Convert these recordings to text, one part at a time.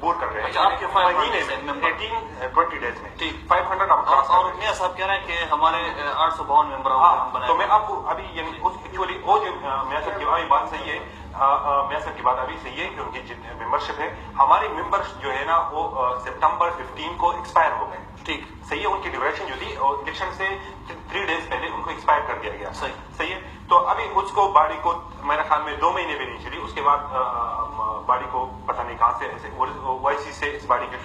Bore کر رہے ہیں. آپ کے مہینے میں 18-20 ڈیز میں ٹھیک 500 اور میاں صاحب کہہ رہے ہیں کہ ہمارے 852 ممبر. تو میں آپ کو ابھی یعنی ایکچولی وہ جو میاں صاحب کی بات صحیح ہے, میاں صاحب کی بات ابھی صحیح ہے کہ ان کی ممبرشپ ہے. ہماری ممبرس جو ہے نا وہ سپٹمبر 15 کو ایکسپائر ہو گئے. ٹھیک صحیح ہے, ان کی ڈیوریشن جو تھی الیکشن سے 3 ڈیز پہلے ان کو ایکسپائر کر دیا گیا. صحیح ہے, تو ابھی اس کو باڈی کو میرے خیال میں 2 مہینے بھی نہیں چلی. اس کے بعد باڈی کو پتہ نہیں کہاں سے ایسے OIC سے اس باڈی کی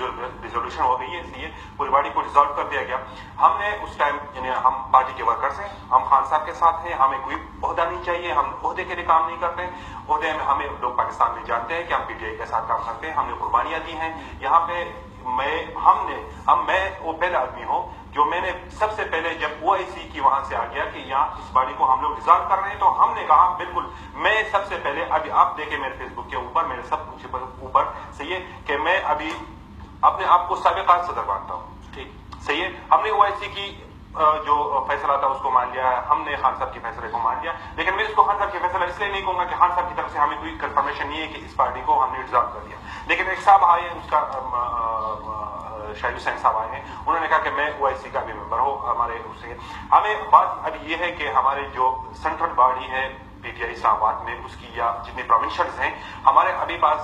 ریزولوشن ہو گئی ہے, اس لیے پوری باڈی کو ڈیزالو کر دیا گیا. ہم نے اس ٹائم یعنی ہم پارٹی کے ورکرز ہیں, ہم خان صاحب کے ساتھ ہیں, ہمیں کوئی عہدہ نہیں چاہیے, ہم عہدے کے لیے کام نہیں کرتے ہیں. عہدے میں ہمیں لوگ پاکستان میں جانتے ہیں کہ ہم PTI کے ساتھ کام کرتے ہیں, ہم نے قربانیاں دی ہیں یہاں پہ. میں وہ پہلا آدمی ہوں جو میں نے سب سے پہلے جب OIC کی وہاں سے آ گیا کہ یہاں اس باڈی کو ہم لوگ ڈیزالو کر رہے ہیں, تو ہم نے کہا بالکل میں سب سے پہلے, ابھی آپ دیکھیں میرے فیس بک کے اوپر, میرے سب کچھ اوپر, صحیح ہے کہ میں ابھی اپنے آپ کو سابقہ صدر مانتا ہوں. ٹھیک صحیح ہے, ہم نے OIC کی جو فیصلہ تھا اس کو مان لیا, ہم نے خان صاحب کے فیصلے کو مان لیا, لیکن میں اس کو خان صاحب کے فیصلہ اس لیے نہیں کہوں گا کہ خان صاحب کی طرف سے ہمیں کوئی کنفرمیشن نہیں ہے کہ اس پارٹی کو ہم نے ڈیزالو کر دیا. لیکن ایک صاحب آئے, اس کا شاہد حسین صاحب آئے ہیں, انہوں نے کہا کہ میں OIC کا بھی ممبر ہوں. ہمارے اس سے ہمیں بات ابھی یہ ہے کہ ہمارے جو سینٹرل باڈی ہے PTI اسلام آباد میں, اس کی یا جتنے پروونشلز ہیں, ہمارے پاس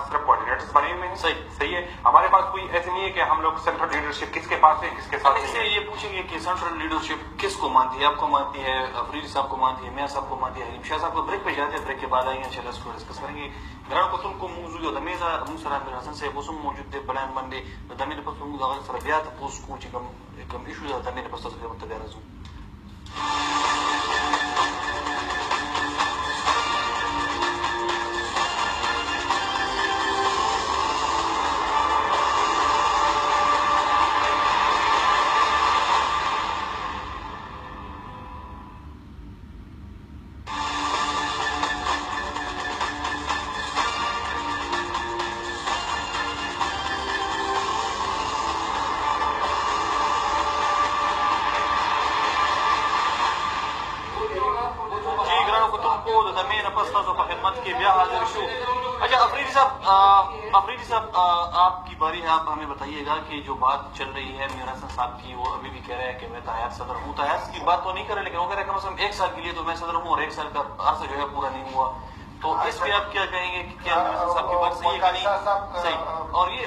صرف کوآرڈینیٹرز بنے ہوئے ہیں. صحیح ہے, ہمارے پاس کوئی ایسے نہیں ہے کہ ہم لوگ سینٹرل لیڈرشپ کس کے پاس ہے کس کے ساتھ اس سے یہ پوچھیں گے کہ سینٹرل لیڈرشپ کس کو مانتی ہے, آپ کو مانتی ہے, افریدی صاحب کو مانتی ہے, میاں صاحب کو مانتی ہے, حلیم شاہ صاحب کو. بریک پہ جاتے ہیں, بریک کے بعد آئیں گے انشاءاللہ اس کو ڈسکس کریں گے. گران کو تم کو موضوع جو دمیزا موسیٰ امیر حسن سے وہ سم موجود دے بلائن بندے دمیر پس موضوع اگر سر بیات پوس کو کم ایشو دا دمیر پس تصدیق متدیر رزو. اچھا افریدی صاحب آپ کی باری ہے, آپ ہمیں بتائیے گا کہ جو بات چل رہی ہے میرا حسن صاحب کی, وہ ابھی بھی کہہ رہے ہیں کہ میں تحیات صدر ہوں. تحیات کی بات تو نہیں کر رہے, لیکن وہ کہہ رہے ہیں کم از کم 1 سال کے لیے تو میں صدر ہوں, اور 1 سال کا عرصہ جو ہے پورا نہیں ہوا. تو اس پہ آپ کیا کہیں گے کہ کیا میرا حسن صاحب کی بات صحیح ہے کہ نہیں صحیح, اور یہ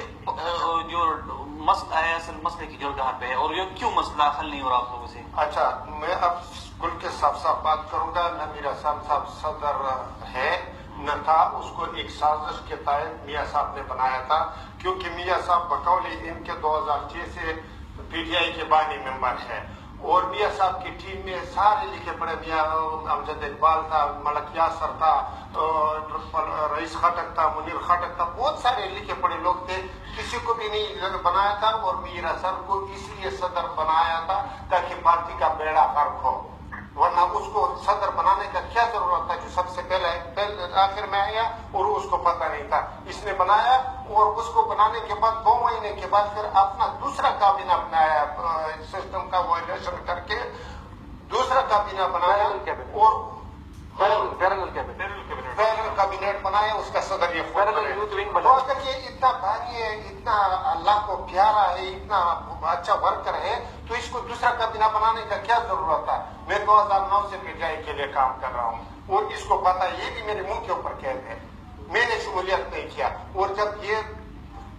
جو مسئلہ ہے اصل مسئلے کی جڑ کہاں پہ ہے, اور یہ کیوں مسئلہ حل نہیں ہو رہا آپ لوگوں سے؟ اچھا, میں اب کل کے صاف بات کروں گا. نہ میرا صاحب صدر ہے نہ تھا, اس کو ایک سازش کے تحت میاں صاحب نے بنایا تھا, کیونکہ میاں صاحب بقول ان کے 2006 سے PTI کے بانی ممبر ہیں, اور میاں صاحب کی ٹیم میں سارے لکھے پڑے, میاں امجد اقبال تھا, ملک یاسر تھا, رئیس خٹک تھا, منیر خٹک تھا, بہت سارے لکھے پڑے لوگ تھے. کسی کو بھی نہیں بنایا تھا, اور میر حسن کو اس لیے صدر بنایا تھا تاکہ پارٹی کا بیڑا غرق ہو, ورنہ اس کو صدر بنانے کا کیا ضرورت تھا جو سب سے پہلے آخر میں آیا اور اس کو پتہ نہیں تھا. اس نے بنایا, اور اس کو بنانے کے بعد 2 مہینے کے بعد پھر اپنا دوسرا کابینہ بنایا, سسٹم کا وائلیشن کر کے دوسرا کابینہ بنایا, اور فیڈرل کابینٹ بنایا, اس کا صدر یہ اگر یہ اتنا بھاری ہے, اتنا اللہ کو پیارا ہے, اتنا اچھا ورکر ہے, تو اس کو دوسرا کابینہ بنانے کا کیا ضرورت ہے؟ میں 2009 سے PTI کے لیے کام کر رہا ہوں, اور اس کو پتا, یہ بھی میرے منہ کے اوپر قید ہے, میں نے شمولیت نہیں کیا. اور جب یہ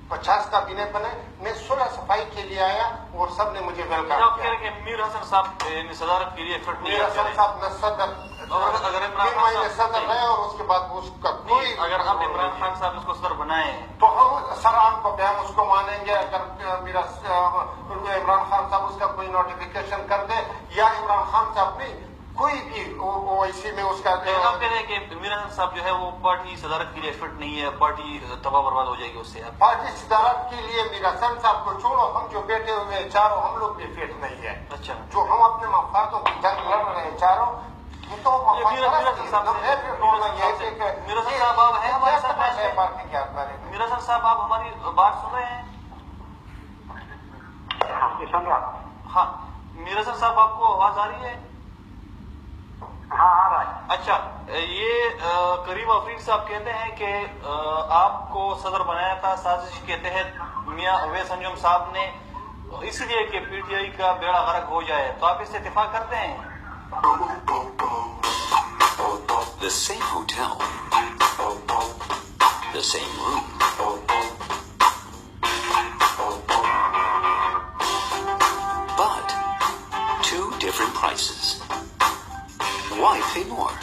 50 کابینہ بنے, میں 16 صفائی کے لیے آیا, اور سب نے مجھے ویلکم کیا. میر حسن صاحب صدارت کے لیے میر حسن صاحب نہ صدر, اگر عمران خان صدر ہے, اور اس کے بعد اس کا کوئی, اگر آپ عمران خان صاحب اس کو صدر بنائے تو ہم سران کو ہم اس کو مانیں گے. اگر میرا عمران خان صاحب اس کا کوئی نوٹیفیکیشن کر دے, یا عمران خان صاحب نہیں کوئی بھی OIC میں اس کا, آپ کہہ رہے ہیں کہ میر حسن صاحب جو ہے وہ پارٹی صدارت کے لیے فٹ نہیں ہے, پارٹی تباہ برباد ہو جائے گی اس سے. پارٹی صدارت کے لیے میر حسن صاحب کو چھوڑو, ہم جو بیٹھے ہوئے ہیں چاروں, ہم لوگ بھی فٹ نہیں ہے. اچھا, جو ہم اپنے مفادوں کی جنگ لڑ رہے ہیں چاروں, تو میر حسن صاحب آپ ہیں ہمارے ساتھ, میر حسن صاحب آپ ہماری بات سن رہے ہیں؟ ہاں, میر حسن صاحب آپ کو آواز آ رہی ہے؟ ہاں آ رہا ہے. اچھا، یہ کریم افریدی صاحب کہتے ہیں کہ آپ کو صدر بنایا تھا سازش کے تحت میاں اویس انجم صاحب نے، اس لیے کہ پی ٹی آئی کا بیڑا غرق ہو جائے، تو آپ اس سے اتفاق کرتے ہیں؟ The same hotel, the same room, but two different prices. Why pay more?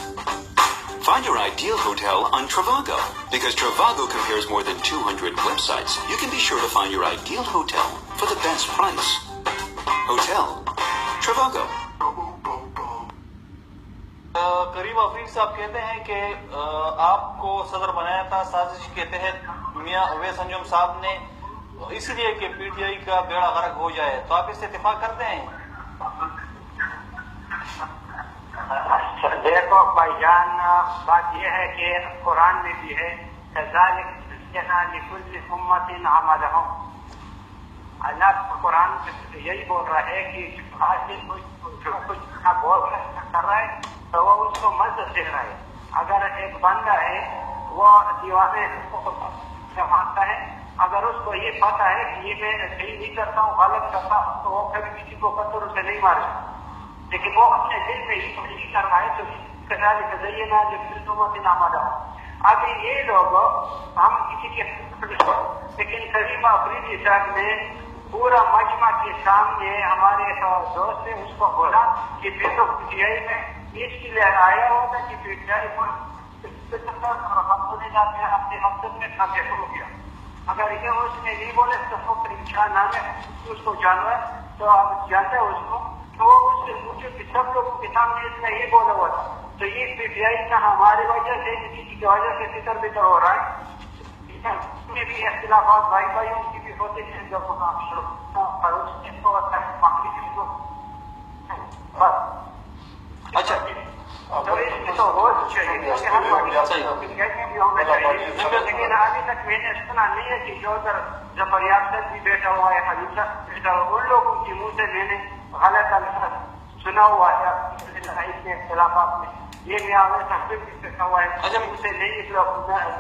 Find your ideal hotel on Trivago. Because Trivago compares more than 200 websites, you can be sure to find your ideal hotel for the best price. Hotel Trivago. کریم افریدی صاحب کہتے ہیں کہ آپ کو صدر بنایا تھا سازش کے تحت میاں اویس انجم صاحب نے، اس لیے کہ پی ٹی آئی کا بیڑا غرق ہو جائے، تو آپ اس سے اتفاق کرتے ہیں؟ دیکھو بھائی جان، بات یہ ہے کہ قرآن میں بھی ہے كذلك زينا لكل أمة عملهم. اللہ قرآن یہی بول رہا ہے کہ آج جو کچھ بول کر رہا ہے تو وہ اس کو مدد دے رہا ہے. اگر ایک بندہ ہے وہ دیوانے مانتا ہے، اگر اس کو یہ پتا ہے کہ یہ میں صحیح نہیں کرتا ہوں، غلط کرتا ہوں، تو وہ کبھی کسی کو پتھر سے نہیں مارے گا. لیکن وہ اپنے دل میں یہ کر رہا ہے تو كذلك زينا لكل أمة عملهم. ابھی یہ لوگ ہم کسی کے لیکن کریم افریدی صاحب نے پورا مجمع کے سامنے ہمارے دوست نے اس کو بولا کہ میں تو پی ٹی آئی میں اس کے لیے آیا ہوتا کہ پی ٹی آئی کو اپنے مقصد میں کامیاب ہو گیا. اگر یہ اس نے نہیں بولے تو فخر انسان نام ہے اس کو جانور، تو آپ جانتے ہیں اس کو، تو وہ اس سے پوچھے کہ سب لوگوں کے سامنے اس نے یہ بولا ہوا تھا. تو یہ پی ٹی آئی کا ہماری وجہ سے کسی کی وجہ سے فکر بکر ہو رہا ہے. میں بھی اختلافات بھائی بھائیوں کی بھی ہوتے ہیں جب اچھا تو اس میں تو ہو چاہیے لیکن ابھی تک میں نے سنا نہیں ہے کہ جو ادھر ظفر یاسر بھی بیٹھا ہوا ہے، خلیفہ بیٹھا ہوا، ان لوگوں کے منہ سے میں نے غلط الفاظ سنا ہوا ہے کے اختلافات میں. یہ میاں بھی بیٹھا ہوا ہے. اچھا اسے نہیں نکلا.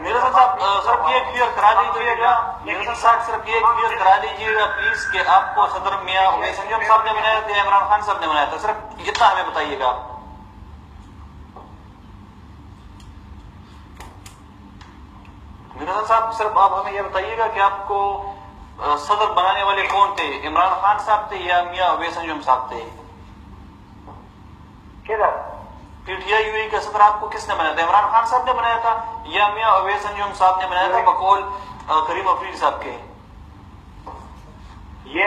میرا صاحب صرف یہ کلیئر کرا دیجیے گا، میرا صاحب صرف یہ کلیئر کرا دیجیے گا پلیز کہ آپ کو صدر میاں اویس انجم صاحب نے بنایا تھا یا عمران خان صاحب نے بنایا تھا، صرف اتنا ہمیں بتائیے گا. میرا صاحب صرف آپ ہمیں یہ بتائیے گا کہ آپ کو صدر بنانے والے کون تھے، عمران خان صاحب تھے یا میاں اویس انجم صاحب تھے؟ کدھر P T I U E کا صدر آپ کو کس نے بنایا تھا، عمران خان صاحب نے بنایا تھا یا میاں اویس انجم صاحب نے بنایا تھا بقول کریم افریدی صاحب کے؟ یہ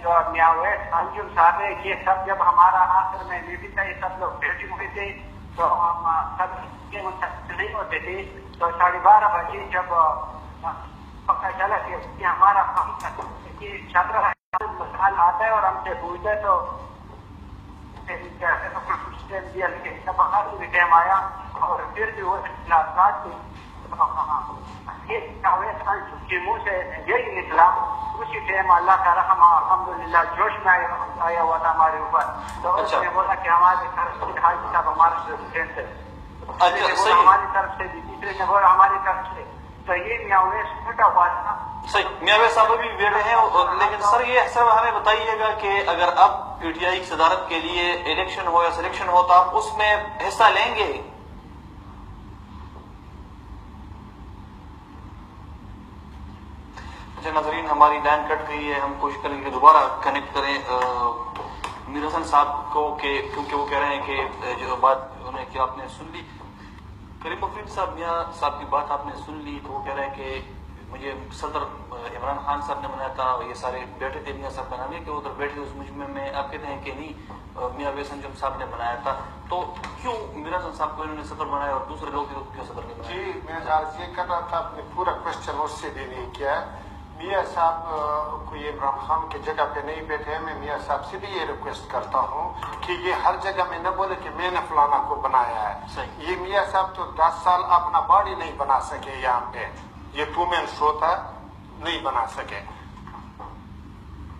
جو میاں اویس انجم صاحب ہے، یہ سب جب ہمارا آخر میں بھی تھا، یہ سب لوگ بیٹھے ہوئے تھے تو ہم سب نہیں ہوتے تھے. تو 12:30 بجے جب پتا چلا کہ ہمارا چھتر مسائل آتا ہے اور ہم سے پوچھتے ہیں تو ٹائم آیا اور پھر بھی وہ کے منہ سے یہی نکلا. اسی ٹائم اللہ کا رحم الحمدللہ جوش میں آیا ہوا تھا ہمارے اوپر. تو اس نے بولا کہ ہماری طرف سے حاجی صاحب ہمارے پریزیڈنٹ ہے، ہماری طرف سے بھی، تیسرے نے بولا ہماری طرف سے. تو یہ میاں اویس چھوٹا ہوا تھا. صحیح، میاں اویس صاحب بھی بیٹھے ہیں. لیکن سر یہ سر ہمیں بتائیے گا کہ اگر اب پی ٹی آئی کی صدارت کے لیے الیکشن ہو یا سلیکشن ہو تو آپ اس میں حصہ لیں گے؟ اچھا ناظرین، ہماری لائن کٹ گئی ہے، ہم کوشش کریں گے دوبارہ کنیکٹ کریں میر حسن صاحب کو، کہ کیونکہ وہ کہہ رہے ہیں کہ جو بات انہیں کہ آپ نے سن لی، کریم افریدی صاحب میاں صاحب کی بات آپ نے سن لی، تو وہ کہہ رہے ہیں کہ مجھے صدر عمران خان صاحب نے بنایا تھا، یہ سارے بیٹھے تھے میاں صاحب کا نام ہے کہ ادھر بیٹھے اس مجمع میں، آپ کہتے ہیں کہ نہیں میاں اویس انجم صاحب نے بنایا تھا، تو کیوں میر حسن صاحب کو انہوں نے صدر بنایا اور دوسرے لوگ کیوں صدر نہیں بنایا؟ جی میں عرض یہ کر رہا تھا، آپ نے پورا کوشچن اس سے بھی نہیں کیا. میاں صاحب کو یہ عمران خان کی جگہ پہ نہیں بیٹھے. میں میاں صاحب سے بھی یہ ریکویسٹ کرتا ہوں کہ یہ ہر جگہ میں نہ بولے کہ میں نے فلانا کو بنایا ہے. یہ میاں صاحب تو 10 سال اپنا باڈی نہیں بنا سکے، یہاں پہ یہ 2 مین شو تھا، نہیں بنا سکے.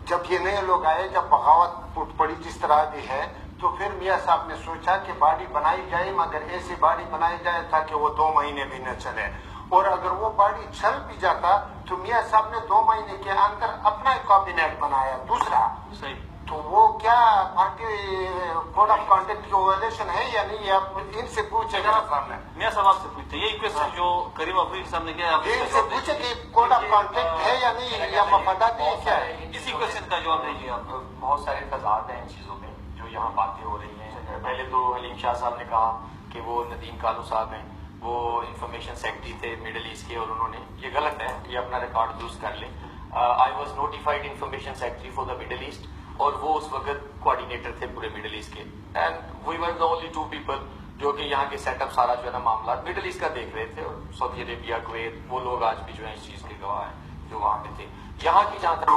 جب یہ نئے لوگ آئے، جب بغاوت پڑی جس طرح بھی ہے، تو پھر میاں صاحب نے سوچا کہ باڑی بنائی جائے مگر ایسی باڑی بنائی جائے تاکہ وہ 2 مہینے بھی نہ چلے، اور اگر وہ باڑی چل بھی جاتا تو میاں صاحب نے 2 مہینے کے اندر اپنا کابینٹ بنایا دوسرا. صحیح. تو وہ کیا پارٹی کوڈ آف کانڈکٹ کی وائلیشن ہے یا نہیں؟ آپ ان سے پوچھے گا سامنے. میاں صاحب آپ سے پوچھتے یہی کوشچن جو کریم افریدی صاحب نے کیا، ان سے پوچھے کہ کوڈ آف کانڈکٹ ہے یا نہیں، یا مفاداتی ہے کیا ہے؟ اسی کوشچن کا جواب دیجیے آپ. بہت سارے تضاد ہیں ان چیزوں میں جو یہاں باتیں ہو رہی ہیں. پہلے تو حلیم شاہ صاحب نے کہا کہ وہ ندیم کالو صاحب ہیں، وہ انفارمیشن سیکرٹری تھے مڈل ایسٹ کے، اور انہوں نے، یہ غلط ہے، یہ اپنا ریکارڈ درست کر لیں. I was notified information secretary for the middle east, اور وہ اس وقت کوآرڈینیٹر تھے پورے مڈل ایسٹ کے، and we were the only 2 people جو کہ یہاں کے سیٹ اپ سارا جو ہے نا معاملات مڈل ایسٹ کا دیکھ رہے تھے. اور سعودی عربیہ، کویت، وہ لوگ آج بھی جو ہیں اس چیز کے گواہ ہیں جو وہاں پہ تھے. یہاں کی جہاں تک